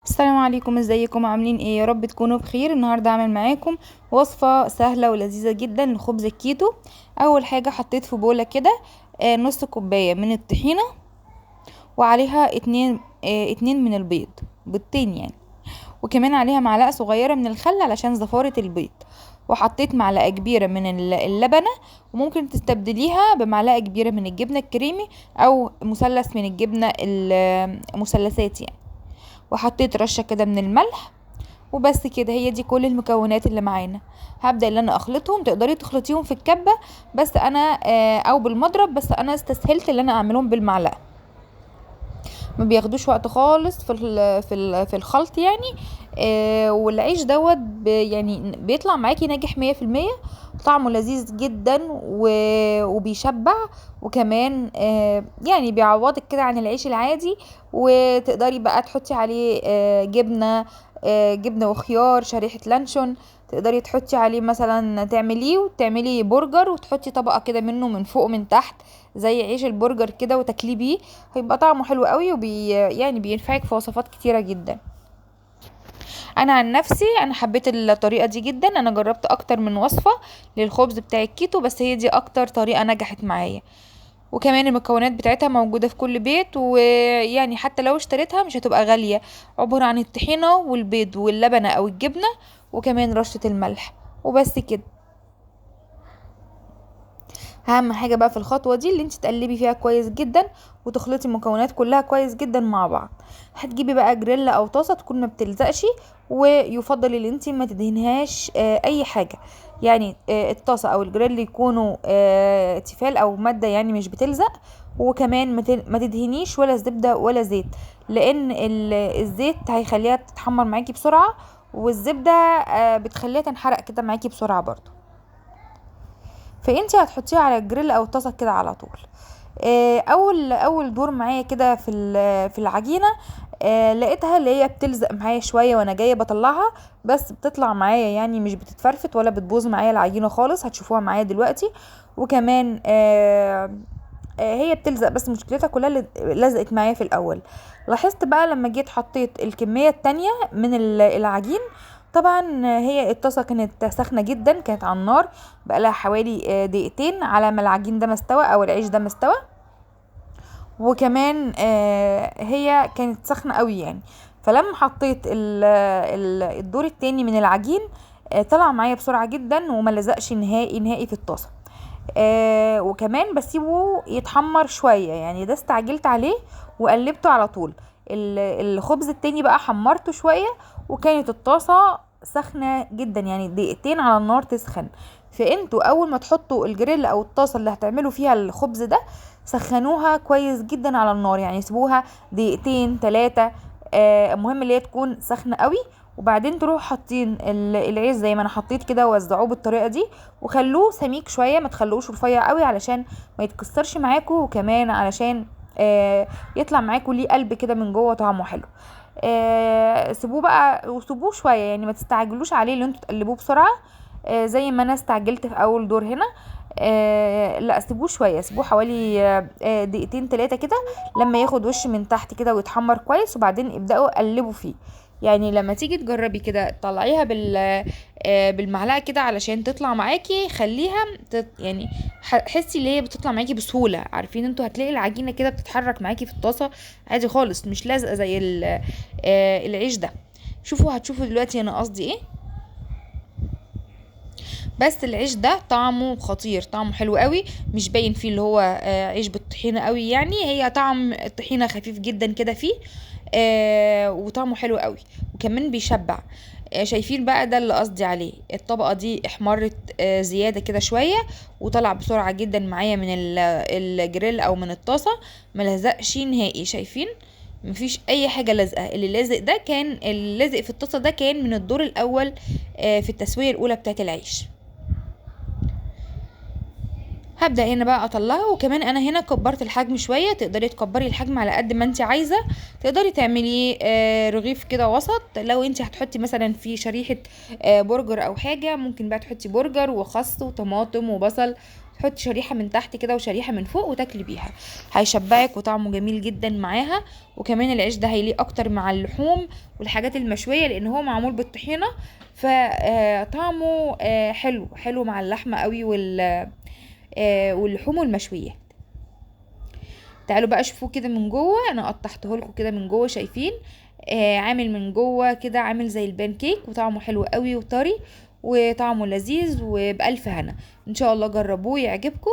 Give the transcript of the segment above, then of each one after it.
السلام عليكم، ازيكم؟ عاملين ايه؟ يا رب تكونوا بخير. النهارده هعمل معاكم وصفه سهله ولذيذه جدا لخبز الكيتو. اول حاجه حطيت في بوله كده نص كوبايه من الطحينه، وعليها اتنين من البيض، بيضتين يعني. وكمان عليها معلقه صغيره من الخل علشان زفاره البيض. وحطيت معلقه كبيره من اللبنه، وممكن تستبدليها بمعلقه كبيره من الجبنه الكريمي او مثلث من الجبنه المثلثات يعني. وحطيت رشة كده من الملح. وبس كده، هي دي كل المكونات اللي معانا. هبدأ ان انا اخلطهم، تقدري تخلطيهم في الكبة بس انا او بالمضرب، بس انا استسهلت ان انا اعملهم بالمعلقة. ما بياخدوش وقت خالص في الخلط يعني. والعيش دوت يعني بيطلع معاكي ناجح 100%. طعمه لذيذ جدا وبيشبع. وكمان يعني بيعوضك كده عن العيش العادي. وتقدري بقى تحطي عليه جبنة، جبنة وخيار، شريحة لانشون. تقدري تحطي عليه مثلا، تعمليه وتعملي برجر وتحطي طبقة كده منه من فوق ومن تحت، زي عيش البرجر كده، وتاكليه بيه. هيبقى طعمه حلو قوي يعني بينفعك في وصفات كتيرة جدا. انا عن نفسي انا حبيت الطريقة دي جدا. انا جربت اكتر من وصفة للخبز بتاع الكيتو، بس هي دي اكتر طريقة نجحت معايا. وكمان المكونات بتاعتها موجودة في كل بيت، ويعني حتى لو اشتريتها مش هتبقى غالية. عبارة عن الطحينة والبيض واللبنة او الجبنة، وكمان رشة الملح، وبس كده. اهم حاجه بقى في الخطوه دي اللي انت تقلبي فيها كويس جدا، وتخلطي المكونات كلها كويس جدا مع بعض. هتجيبي بقى جريلا او طاسه تكون ما بتلزقش، ويفضل ان انت ما تدهنهاش اي حاجه. يعني الطاسه او الجريل يكونوا تيفال او ماده يعني مش بتلزق. وكمان ما تدهنيش ولا زبده ولا زيت، لان الزيت هيخليها تتحمر معاكي بسرعه، والزبده بتخليها تنحرق كده معاكي بسرعه برضو. فانتي هتحطيها على الجريل او الطاسه كده على طول. اول دور معايا كده في العجينه. لقيتها اللي هي بتلزق معايا شويه وانا جايه بطلعها، بس بتطلع معايا يعني مش بتتفرفت ولا بتبوظ معايا العجينه خالص، هتشوفوها معايا دلوقتي. وكمان هي بتلزق، بس مشكلتها كلها اللي لزقت معايا في الاول. لاحظت بقى لما جيت حطيت الكميه التانية من العجين. طبعا هي الطاسه كانت سخنه جدا، كانت على النار بقالها حوالي دقيقتين على ما العجين ده مستوى او العيش ده مستوى. وكمان هي كانت سخنه قوي يعني. فلما حطيت الدور التاني من العجين، طلع معايا بسرعه جدا وما لزقش نهائي نهائي في الطاسه. وكمان بسيبه يتحمر شويه يعني، ده استعجلت عليه وقلبته على طول. الخبز التاني بقى حمرته شويه، وكانت الطاسه سخنه جدا يعني دقيقتين على النار تسخن. فانتوا اول ما تحطوا الجريل او الطاسه اللي هتعملوا فيها الخبز ده، سخنوها كويس جدا على النار، يعني سيبوها دقيقتين 3. المهم اللي هي تكون سخنه قوي. وبعدين تروحوا حاطين العيش زي ما انا حطيت كده، ووزعوه بالطريقه دي. وخلوه سميك شويه، ما تخلوش رفيع قوي علشان ما يتكسرش معاكوا، وكمان علشان يطلع معاكوا ليه قلب كده من جوه طعمه حلو. سيبوه بقى وسيبوه شويه يعني، ما تستعجلوش عليه اللي انتوا تقلبوه بسرعه. زي ما انا استعجلت في اول دور هنا. لا، سيبوه شويه، سيبوه حوالي دقيقتين 3 كده، لما ياخد وش من تحت كده ويتحمر كويس، وبعدين ابداوا قلبوا فيه. يعني لما تيجي تجربي كده طلعيها بالمعلقه كده علشان تطلع معاكي، خليها يعني حسي اللي هي بتطلع معاكي بسهوله. عارفين انتوا هتلاقي العجينه كده بتتحرك معاكي في الطاسه عادي خالص، مش لازقه زي العيش ده. هتشوفوا دلوقتي انا قصدي ايه. بس العيش ده طعمه خطير، طعمه حلو قوي. مش باين فيه اللي هو عيش بالطحينه قوي يعني، هي طعم الطحينه خفيف جدا كده فيه. وطعمه حلو قوي، وكمان بيشبع. شايفين بقى ده اللي قصدي عليه. الطبقه دي احمرت زياده كده شويه، وطلع بسرعه جدا معايا من الجريل او من الطاسه. ملزقش نهائي، شايفين؟ مفيش اي حاجه لازقه. اللي لازق ده كان اللي لازق في الطاسه ده كان من الدور الاول في التسويه الاولى بتاعت العيش. هبدأ هنا بقى اطلعها. وكمان انا هنا كبرت الحجم شوية، تقدري تكبري الحجم على قد ما انت عايزة. تقدري تعملي رغيف كده وسط. لو انت هتحطي مثلا في شريحة برجر او حاجة، ممكن بقى تحطي برجر وخس وطماطم وبصل، تحطي شريحه من تحت كده وشريحه من فوق وتاكلي بيها، هيشبعك وطعمه جميل جدا معاها. وكمان العيش ده هيليق اكتر مع اللحوم والحاجات المشويه لان هو معمول بالطحينه، فطعمه حلو حلو مع اللحمه قوي واللحوم والمشويات. تعالوا بقى شوفوه كده من جوه، انا قطعته لكم كده من جوه، شايفين عامل من جوه كده عامل زي البان كيك، وطعمه حلو قوي وطري وطعمه لذيذ وبألف هنا. ان شاء الله جربوه يعجبكم.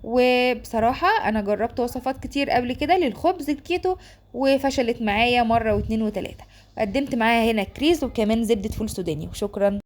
وبصراحة انا جربت وصفات كتير قبل كده للخبز الكيتو وفشلت معايا مرة واتنين وتلاتة. قدمت معاها هنا كريز وكمان زبدة فول سوداني، وشكرا.